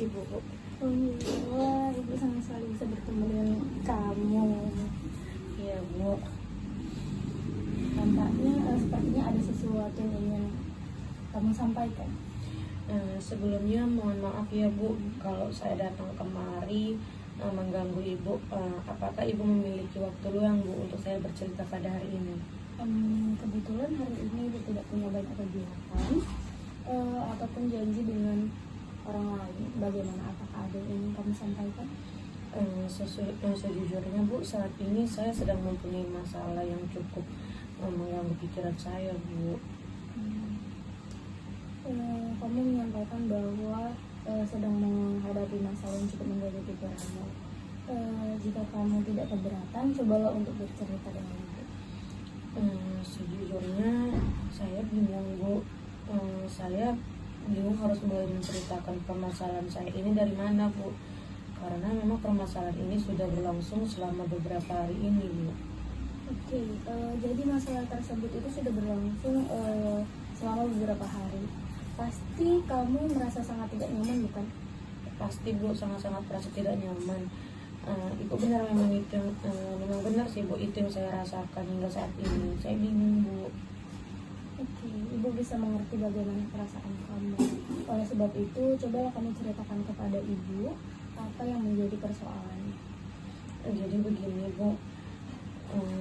Ibu. Alhamdulillah, Ibu senang sekali bisa bertemu dengan kamu. Iya Bu. Tampaknya sepertinya ada sesuatu yang ingin kamu sampaikan. Sebelumnya mohon maaf ya Bu kalau saya datang kemari mengganggu Ibu. Apakah Ibu memiliki waktu luang Bu untuk saya bercerita pada hari ini? Kebetulan hari ini Ibu tidak punya banyak kegiatan ataupun janji dengan orang lain. Bagaimana, apakah ada yang ingin kamu sampaikan? Sejujurnya Bu, saat ini saya sedang mempunyai masalah yang cukup mengganggu pikiran saya Bu. Kamu menyampaikan bahwa sedang menghadapi masalah yang cukup mengganggu pikiranmu. Jika kamu tidak keberatan, cobalah untuk bercerita dengan Ibu. Sejujurnya saya bingung Bu. Saya bingung harus mulai menceritakan permasalahan saya ini dari mana Bu, karena memang permasalahan ini sudah berlangsung selama beberapa hari ini Bu. Oke, jadi masalah tersebut itu sudah berlangsung selama beberapa hari. Pasti kamu merasa sangat tidak nyaman, bukan? Pasti Bu, sangat-sangat merasa tidak nyaman. Itu benar, memang itu memang benar sih Bu, itu yang saya rasakan hingga saat ini. Saya bingung Bu. Oke, Ibu bisa mengerti bagaimana perasaan kamu. Oleh sebab itu, cobalah kamu ceritakan kepada Ibu apa yang menjadi persoalannya. Jadi begini Bu,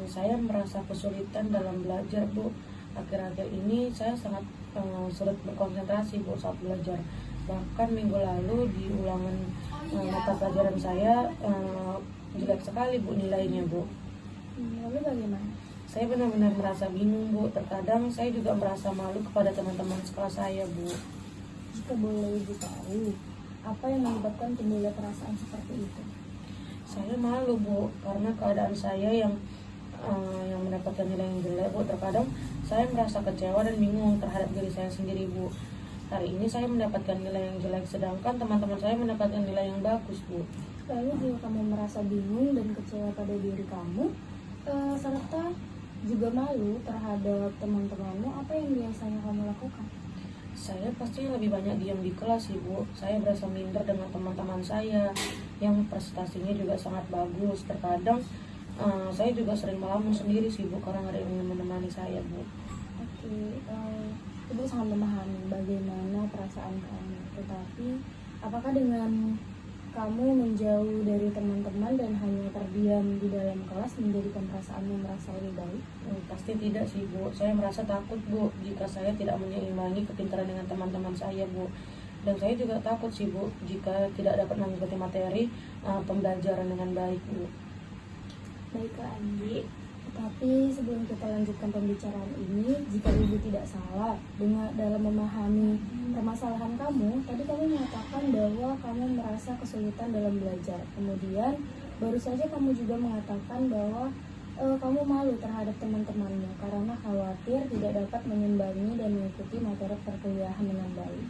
saya merasa kesulitan dalam belajar Bu. Akhir-akhir ini saya sangat sulit berkonsentrasi Bu saat belajar. Bahkan minggu lalu di ulangan mata pelajaran saya jelek sekali Bu nilainya Bu. Lalu bagaimana? Saya benar-benar merasa bingung Bu. Terkadang saya juga merasa malu kepada teman-teman sekolah saya Bu. Jika boleh Ibu tahu, apa yang menyebabkan timbulnya perasaan seperti itu? Saya malu Bu, karena keadaan saya yang mendapatkan nilai yang jelek Bu. Terkadang saya merasa kecewa dan bingung terhadap diri saya sendiri Bu. Hari ini saya mendapatkan nilai yang jelek, sedangkan teman-teman saya mendapatkan nilai yang bagus Bu. Lalu jika kamu merasa bingung dan kecewa pada diri kamu, serta juga malu terhadap teman-temanmu, apa yang biasanya kamu lakukan? Saya pasti lebih banyak diam di kelas sih Bu. Saya berasa minder dengan teman-teman saya yang prestasinya juga sangat bagus. Terkadang saya juga sering melamun sendiri sih Bu, karena ada yang ingin menemani saya Bu. Oke, Ibu sangat memahami bagaimana perasaan kamu. Tetapi apakah dengan kamu menjauh dari teman-teman dan hanya terdiam di dalam kelas menjadikan perasaanmu merasa lebih baik? Pasti tidak sih Bu. Saya merasa takut Bu jika saya tidak menyeimbangi kepintaran dengan teman-teman saya Bu. Dan saya juga takut sih Bu jika tidak dapat mengikuti materi pembelajaran dengan baik Bu. Baiklah Andi, tetapi sebelum kita lanjutkan pembicaraan ini, jika Ibu tidak salah dalam memahami permasalahan kamu, tadi kamu mengatakan bahwa kamu merasa kesulitan dalam belajar. Kemudian baru saja kamu juga mengatakan bahwa kamu malu terhadap teman-temanmu karena khawatir tidak dapat menyimbangi dan mengikuti materi perkuliahan dengan baik.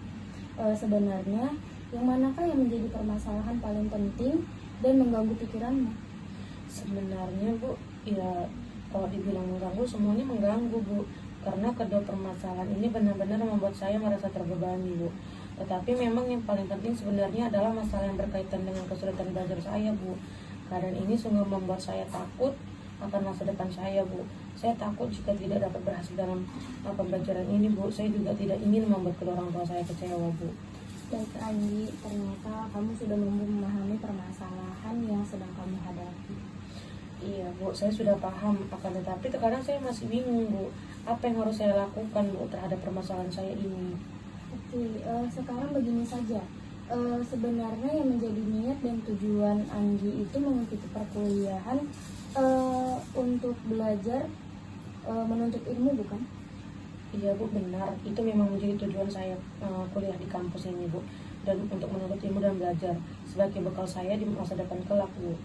Sebenarnya, yang manakah yang menjadi permasalahan paling penting dan mengganggu pikiranmu? Sebenarnya Bu, ya kalau dibilang mengganggu, semuanya mengganggu Bu. Karena kedua permasalahan ini benar-benar membuat saya merasa terbebani Bu. Tetapi memang yang paling penting sebenarnya adalah masalah yang berkaitan dengan kesulitan belajar saya Bu. Keadaan ini sungguh membuat saya takut akan masa depan saya Bu. Saya takut jika tidak dapat berhasil dalam pembelajaran ini Bu. Saya juga tidak ingin membuat kedua orang tua saya kecewa Bu. Baik Andi, ternyata kamu sudah memahami permasalahan yang sedang kamu hadapi. Iya Bu, saya sudah paham, akan tetapi terkadang saya masih bingung Bu, apa yang harus saya lakukan Bu terhadap permasalahan saya ini. Oke, sekarang begini saja. Sebenarnya yang menjadi niat dan tujuan Andi itu mengikuti perkuliahan untuk belajar menuntut ilmu, bukan? Iya Bu, benar, itu memang menjadi tujuan saya kuliah di kampus ini Bu, dan untuk menuntut ilmu dan belajar sebagai bekal saya di masa depan kelak Bu.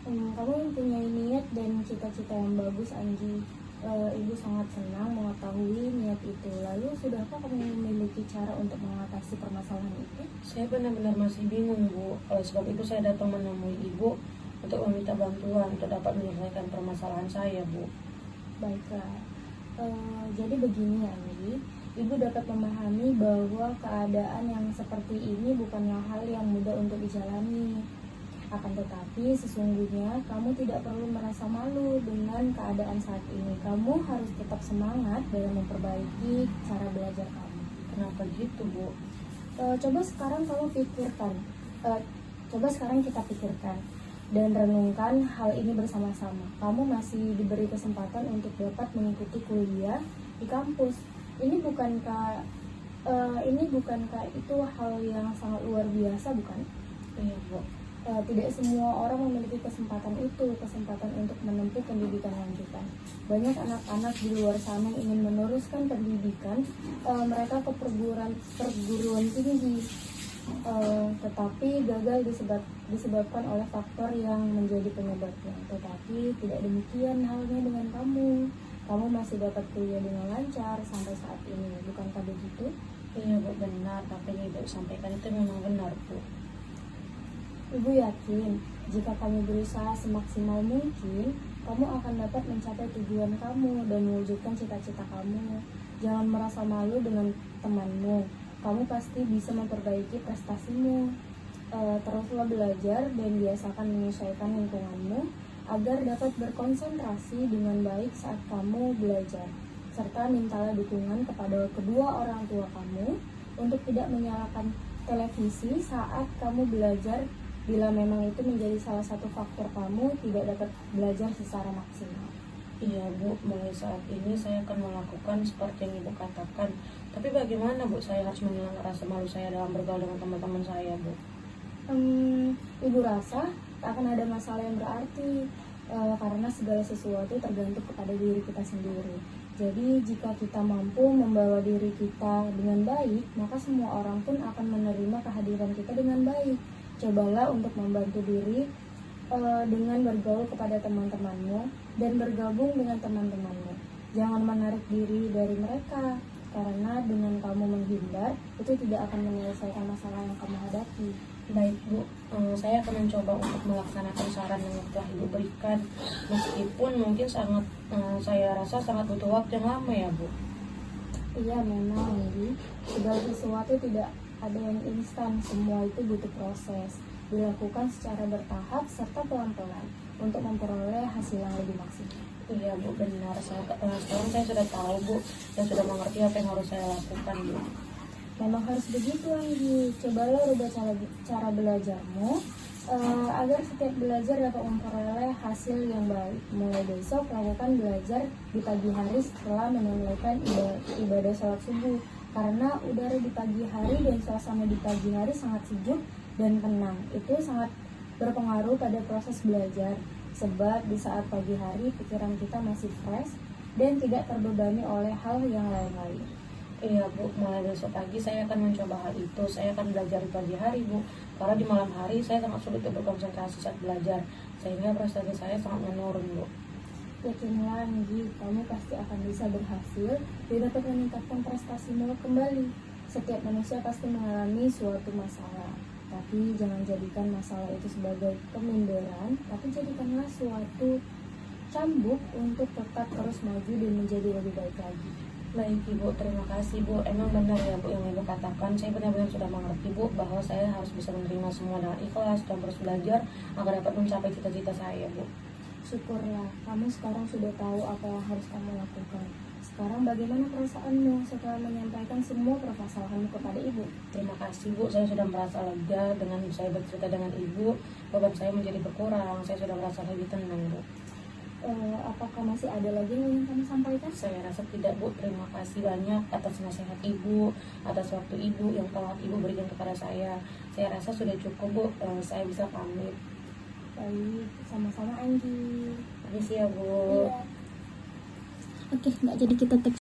Kamu mempunyai niat dan cita-cita yang bagus Andi. Ibu sangat senang mengetahui niat itu. Lalu sudahkah kamu memiliki cara untuk mengatasi permasalahan itu? Saya benar-benar masih bingung Bu. Oleh sebab itu saya datang menemui Ibu untuk meminta bantuan untuk dapat menyelesaikan permasalahan saya Bu. Baiklah. Jadi begini Andi, Ibu dapat memahami bahwa keadaan yang seperti ini bukanlah hal yang mudah untuk dijalani. Akan tetapi sesungguhnya kamu tidak perlu merasa malu dengan keadaan saat ini. Kamu harus tetap semangat dalam memperbaiki cara belajar kamu. Kenapa gitu, Bu? Coba sekarang kamu pikirkan, coba sekarang kita pikirkan dan renungkan hal ini bersama-sama. Kamu masih diberi kesempatan untuk dapat mengikuti kuliah di kampus. Ini bukankah itu hal yang sangat luar biasa, bukan? Iya, Bu. Tidak semua orang memiliki kesempatan untuk menempuh pendidikan lanjutan. Banyak anak-anak di luar sana yang ingin meneruskan pendidikan mereka ke perguruan tinggi, tetapi gagal disebabkan oleh faktor yang menjadi penyebabnya. Tetapi tidak demikian halnya dengan kamu. Kamu masih dapat kuliah dengan lancar sampai saat ini, bukankah begitu? Iya, Bu, benar. Tapi yang Ibu sampaikan itu memang benar, Bu. Ibu yakin, jika kamu berusaha semaksimal mungkin, kamu akan dapat mencapai tujuan kamu dan mewujudkan cita-cita kamu. Jangan merasa malu dengan temanmu. Kamu pasti bisa memperbaiki prestasimu. Teruslah belajar dan biasakan menyesuaikan lingkunganmu agar dapat berkonsentrasi dengan baik saat kamu belajar. Serta mintalah dukungan kepada kedua orang tua kamu untuk tidak menyalakan televisi saat kamu belajar bila memang itu menjadi salah satu faktor kamu tidak dapat belajar secara maksimal. Iya, Bu, mulai saat ini saya akan melakukan seperti yang Ibu katakan. Tapi bagaimana, Bu, saya harus menghilangkan rasa malu saya dalam bergaul dengan teman-teman saya, Bu? Ibu rasa tak akan ada masalah yang berarti karena segala sesuatu tergantung kepada diri kita sendiri. Jadi jika kita mampu membawa diri kita dengan baik, maka semua orang pun akan menerima kehadiran kita dengan baik. Cobalah untuk membantu diri dengan bergaul kepada teman-temanmu dan bergabung dengan teman-temanmu. Jangan menarik diri dari mereka, karena dengan kamu menghindar, itu tidak akan menyelesaikan masalah yang kamu hadapi. Baik, Bu, saya akan mencoba untuk melaksanakan saran yang telah Ibu berikan. Meskipun mungkin saya rasa sangat butuh waktu yang lama ya, Bu. Iya, memang, Andi. Segala sesuatu tidak ada yang instan, semua itu butuh proses. Dilakukan secara bertahap serta pelan-pelan untuk memperoleh hasil yang lebih maksimal. Iya, Bu, benar. Sekarang saya sudah tahu, Bu, dan sudah mengerti apa yang harus saya lakukan, Bu. Memang harus begitu, Anggi. Cobalah rubah cara belajarmu agar setiap belajar dapat memperoleh hasil yang baik. Mulai besok, lakukan belajar di pagi hari setelah menunaikan ibadah sholat subuh. Karena udara di pagi hari dan suasana di pagi hari sangat sejuk dan tenang. Itu sangat berpengaruh pada proses belajar. Sebab di saat pagi hari, pikiran kita masih fresh dan tidak terbebani oleh hal yang lain-lain. Iya, Bu, mulai besok pagi saya akan mencoba hal itu. Saya akan belajar di pagi hari, Bu. Karena di malam hari saya sangat sulit untuk berkonsentrasi saat belajar, sehingga prestasi saya sangat menurun, Bu. Yakinlah, Anggi, kamu pasti akan bisa berhasil dan dapat meningkatkan prestasimu kembali. Setiap manusia pasti mengalami suatu masalah, tapi jangan jadikan masalah itu sebagai kemunduran, tapi jadikanlah suatu cambuk untuk tetap terus maju dan menjadi lebih baik lagi. Baik, Ibu, terima kasih, Bu. Emang benar ya, Bu, yang Ibu katakan. Saya benar-benar sudah mengerti, Bu, bahwa saya harus bisa menerima semua dengan ikhlas dan terus belajar agar dapat mencapai cita-cita saya, Bu. Syukurlah, kamu sekarang sudah tahu apa yang harus kamu lakukan. Sekarang bagaimana perasaanmu setelah menyampaikan semua permasalahanmu kepada ibu? Terima kasih, Bu. Saya sudah merasa lega dengan saya bercerita dengan Ibu. Beban saya menjadi berkurang. Saya sudah merasa lebih tenang, Bu. Apakah masih ada lagi yang ingin kamu sampaikan? Saya rasa tidak, Bu. Terima kasih banyak atas nasihat Ibu, atas waktu Ibu yang telah Ibu berikan kepada saya. Saya rasa sudah cukup, Bu. Saya bisa pamit. Baik, sama-sama, Anggi. Permisi ya, Bu. Iya. Oke, nggak jadi kita